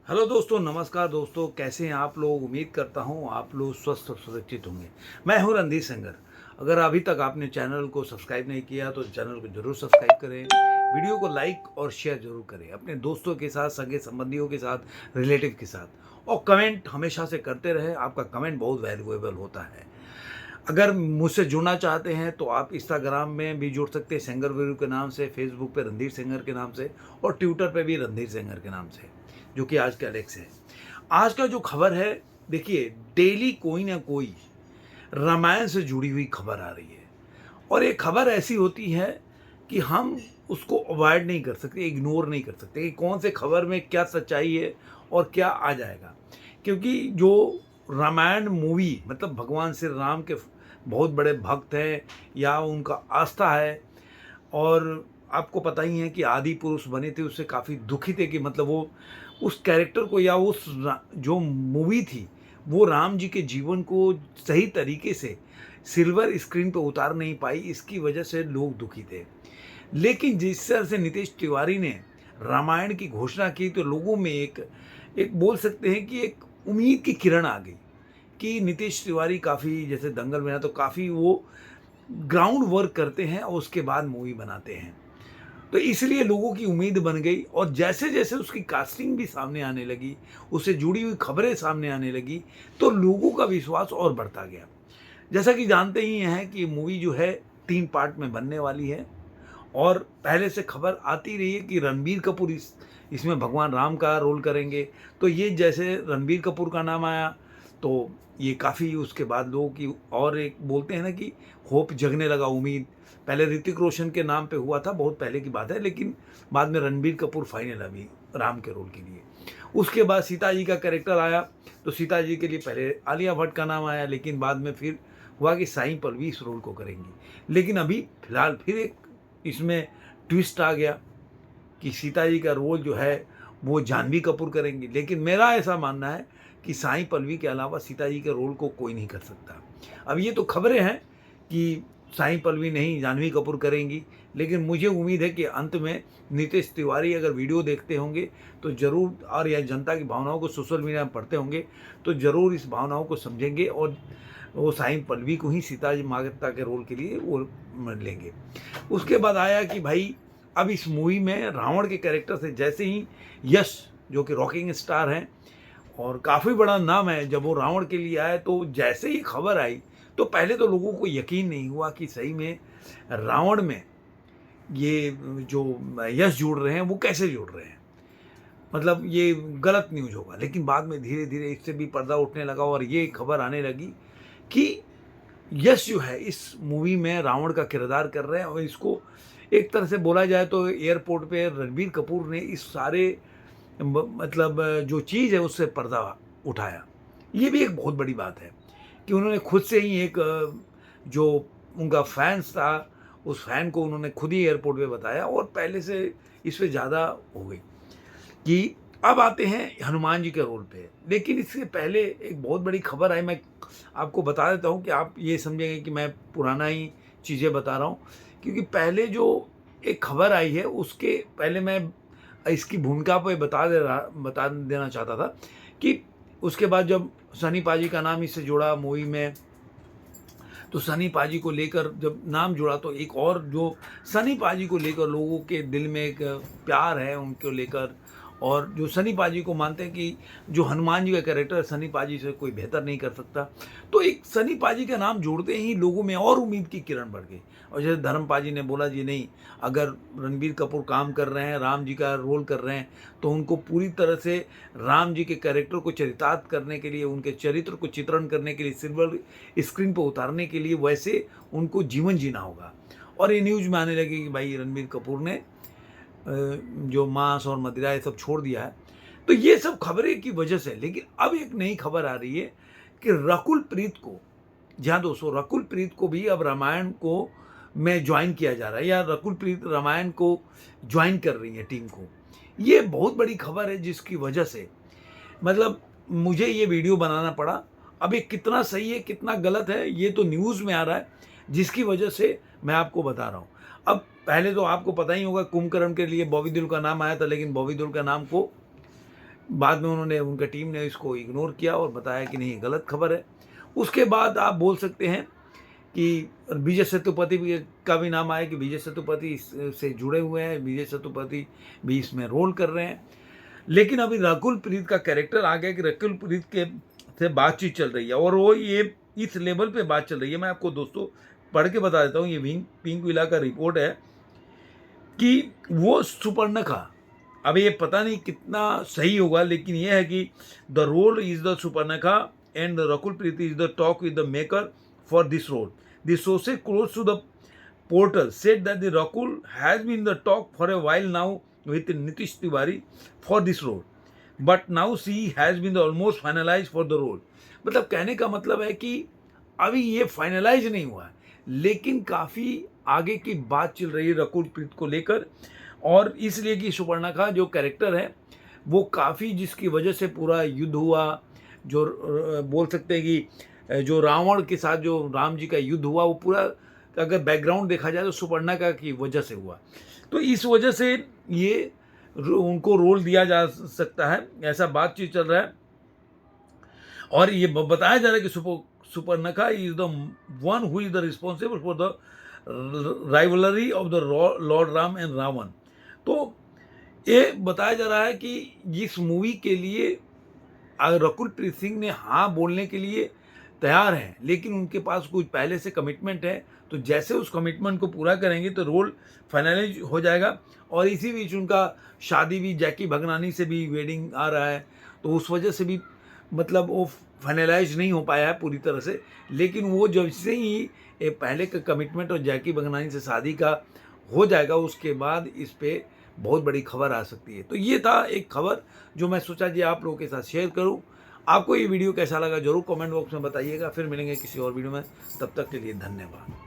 Hello दोस्तों, नमस्कार दोस्तों। कैसे हैं आप लोग? उम्मीद करता हूं आप लोग स्वस्थ और सुरक्षित होंगे। मैं हूं रणधीर सिंगर। अगर अभी तक आपने चैनल को सब्सक्राइब नहीं किया तो चैनल को जरूर सब्सक्राइब करें। वीडियो को लाइक और शेयर जरूर करें अपने दोस्तों के साथ, सगे संबंधियों के साथ, रिलेटिव के साथ। और कमेंट हमेशा से करते रहे। आपका कमेंट बहुत वैल्यूएबल होता है। अगर मुझसे जुड़ना चाहते हैं तो आप इंस्टाग्राम में भी जुड़ सकते हैं सिंगर वीरू के नाम से, फेसबुक पे रणधीर सिंगर के नाम से, और ट्विटर पे भी रणधीर सिंगर के नाम से, जो कि आज का एलेक्स है। आज का जो खबर है, देखिए, डेली कोई ना कोई रामायण से जुड़ी हुई खबर आ रही है। और ये खबर ऐसी होती है कि हम उसको अवॉइड नहीं कर सकते, इग्नोर नहीं कर सकते कि कौन से खबर में क्या सच्चाई है और क्या आ जाएगा। क्योंकि जो रामायण मूवी, मतलब भगवान श्री राम के बहुत बड़े भक्त हैं या उनका आस्था है। और आपको पता ही है कि आदि पुरुष बने थे, उससे काफ़ी दुखी थे कि मतलब वो उस कैरेक्टर को या जो मूवी थी वो राम जी के जीवन को सही तरीके से सिल्वर स्क्रीन पे उतार नहीं पाई। इसकी वजह से लोग दुखी थे। लेकिन जिस तरह से नीतीश तिवारी ने रामायण की घोषणा की तो लोगों में एक एक बोल सकते हैं कि एक उम्मीद की किरण आ गई कि नीतीश तिवारी काफ़ी, जैसे दंगल में ना, तो काफ़ी वो ग्राउंड वर्क करते हैं और उसके बाद मूवी बनाते हैं। तो इसलिए लोगों की उम्मीद बन गई। और जैसे जैसे उसकी कास्टिंग भी सामने आने लगी, उससे जुड़ी हुई खबरें सामने आने लगी, तो लोगों का विश्वास और बढ़ता गया। जैसा कि जानते ही हैं कि मूवी जो है 3 पार्ट में बनने वाली है। और पहले से खबर आती रही है कि रणबीर कपूर इसमें भगवान राम का रोल करेंगे। तो ये जैसे रणबीर कपूर का नाम आया तो ये काफ़ी, उसके बाद लोगों की और एक बोलते हैं ना कि होप जगने लगा, उम्मीद। पहले ऋतिक रोशन के नाम पे हुआ था, बहुत पहले की बात है, लेकिन बाद में रणबीर कपूर फाइनल अभी राम के रोल के लिए। उसके बाद सीता जी का कैरेक्टर आया तो सीता जी के लिए पहले आलिया भट्ट का नाम आया, लेकिन बाद में फिर हुआ कि साई पल्लवी इस रोल को करेंगी। लेकिन अभी फिलहाल फिर एक इसमें ट्विस्ट आ गया कि सीता जी का रोल जो है वो जानवी कपूर करेंगी। लेकिन मेरा ऐसा मानना है कि साई पल्लवी के अलावा सीता जी के रोल को कोई नहीं कर सकता। अब ये तो खबरें हैं कि साई पल्लवी नहीं, जानवी कपूर करेंगी। लेकिन मुझे उम्मीद है कि अंत में नीतीश तिवारी अगर वीडियो देखते होंगे तो ज़रूर, और या जनता की भावनाओं को सोशल मीडिया में पढ़ते होंगे तो ज़रूर इस भावनाओं को समझेंगे और वो साई पल्लवी को ही सीता जी माता के रोल के लिए वो लेंगे। उसके बाद आया कि भाई अब इस मूवी में रावण के कैरेक्टर से जैसे ही यश, जो कि रॉकिंग स्टार हैं और काफ़ी बड़ा नाम है, जब वो रावण के लिए आए तो जैसे ही खबर आई तो पहले तो लोगों को यकीन नहीं हुआ कि सही में रावण में ये जो यश जुड़ रहे हैं वो कैसे जुड़ रहे हैं, मतलब ये गलत न्यूज़ होगा। लेकिन बाद में धीरे धीरे इससे भी पर्दा उठने लगा और ये खबर आने लगी कि यश जो है इस मूवी में रावण का किरदार कर रहे हैं। और इसको एक तरह से बोला जाए तो एयरपोर्ट पे रणबीर कपूर ने इस सारे मतलब जो चीज़ है उससे पर्दा उठाया। ये भी एक बहुत बड़ी बात है कि उन्होंने खुद से ही एक जो उनका फैन्स था उस फैन को उन्होंने खुद ही एयरपोर्ट पे बताया और पहले से इस पे ज़्यादा हो गई कि अब आते हैं हनुमान जी के रोल पे। लेकिन इससे पहले एक बहुत बड़ी खबर आई, मैं आपको बता देता हूँ कि आप ये समझेंगे कि मैं पुराना ही चीज़ें बता रहा हूँ। क्योंकि पहले जो एक खबर आई है उसके पहले मैं इसकी भूमिका पे बता देना चाहता था कि उसके बाद जब सनी पाजी का नाम इससे जुड़ा मूवी में, तो सनी पाजी को लेकर जब नाम जुड़ा तो एक और जो सनी पाजी को लेकर लोगों के दिल में एक प्यार है उनको लेकर। और जो सनी पाजी को मानते हैं कि जो हनुमान जी का कैरेक्टर सनी पाजी से कोई बेहतर नहीं कर सकता, तो एक सनी पाजी का नाम जोड़ते ही लोगों में और उम्मीद की किरण बढ़ गई। और जैसे धर्म पाजी ने बोला जी नहीं, अगर रणबीर कपूर काम कर रहे हैं, राम जी का रोल कर रहे हैं, तो उनको पूरी तरह से राम जी के कैरेक्टर को चरितार्थ करने के लिए, उनके चरित्र को चित्रण करने के लिए, सिल्वर स्क्रीन पर उतारने के लिए वैसे उनको जीवन जीना होगा। और ये न्यूज़ में आने लगी कि भाई रणबीर कपूर ने जो मांस और मदिरा ये सब छोड़ दिया है। तो ये सब खबरें की वजह से, लेकिन अब एक नई खबर आ रही है कि रकुल प्रीत को, जी हाँ दोस्तों, रकुल प्रीत को भी अब रामायण को में ज्वाइन किया जा रहा है, या रकुल प्रीत रामायण को ज्वाइन कर रही है टीम को। ये बहुत बड़ी खबर है जिसकी वजह से मतलब मुझे ये वीडियो बनाना पड़ा। अब ये कितना सही है कितना गलत है ये तो न्यूज़ में आ रहा है, जिसकी वजह से मैं आपको बता रहा हूँ। अब पहले तो आपको पता ही होगा कुंभकर्ण के लिए बॉबी देओल का नाम आया था, लेकिन बॉबी देओल का नाम को बाद में उन्होंने उनका टीम ने इसको इग्नोर किया और बताया कि नहीं गलत खबर है। उसके बाद आप बोल सकते हैं कि विजय सेतुपति का भी नाम आया कि विजय सेतुपति इससे जुड़े हुए हैं, विजय सेतुपति भी इसमें रोल कर रहे हैं। लेकिन अभी रकुल प्रीत का कैरेक्टर आ गया कि रकुल प्रीत के से बातचीत चल रही है और वो ये इस लेवल पे बात चल रही है। मैं आपको दोस्तों पढ़ के बता देता हूँ, ये पिंक विला का रिपोर्ट है कि वो सुपर्णखा, अब ये पता नहीं कितना सही होगा, लेकिन ये है कि the role is the Surpanakha and Rakul Preet is the talk with the maker for this role. The sources close to the portal said that the Rakul has been in the talk for a while now with Nitish Tiwari for this role, but now she has been almost finalized for the role। मतलब कहने का मतलब है कि अभी ये finalise नहीं हुआ है, लेकिन काफ़ी आगे की बात चल रही है रकुल प्रीत को लेकर। और इसलिए कि सुपर्णखा जो कैरेक्टर है वो काफ़ी, जिसकी वजह से पूरा युद्ध हुआ, जो बोल सकते हैं कि जो रावण के साथ जो राम जी का युद्ध हुआ, वो पूरा अगर बैकग्राउंड देखा जाए तो सुपर्णखा की वजह से हुआ। तो इस वजह से ये उनको रोल दिया जा सकता है, ऐसा बातचीत चल रहा है। और ये बताया जा रहा है कि Surpanakha is the one who is the responsible for the rivalry of the lord Ram and Ravan. तो ये बताया जा रहा है कि इस मूवी के लिए रकुल प्रीत सिंह ने हाँ बोलने के लिए तैयार हैं, लेकिन उनके पास कुछ पहले से कमिटमेंट है, तो जैसे उस कमिटमेंट को पूरा करेंगे तो रोल फाइनलाइज हो जाएगा। और इसी बीच उनका शादी भी जैकी भगनानी से भी वेडिंग आ रहा है, तो उस वजह से भी मतलब वो फाइनलाइज नहीं हो पाया है पूरी तरह से। लेकिन वो जब से ही पहले का कमिटमेंट और जैकी भगनानी से शादी का हो जाएगा, उसके बाद इस पर बहुत बड़ी खबर आ सकती है। तो ये था एक खबर जो मैं सोचा जी आप लोगों के साथ शेयर करूं। आपको ये वीडियो कैसा लगा जरूर कमेंट बॉक्स में बताइएगा। फिर मिलेंगे किसी और वीडियो में, तब तक के लिए धन्यवाद।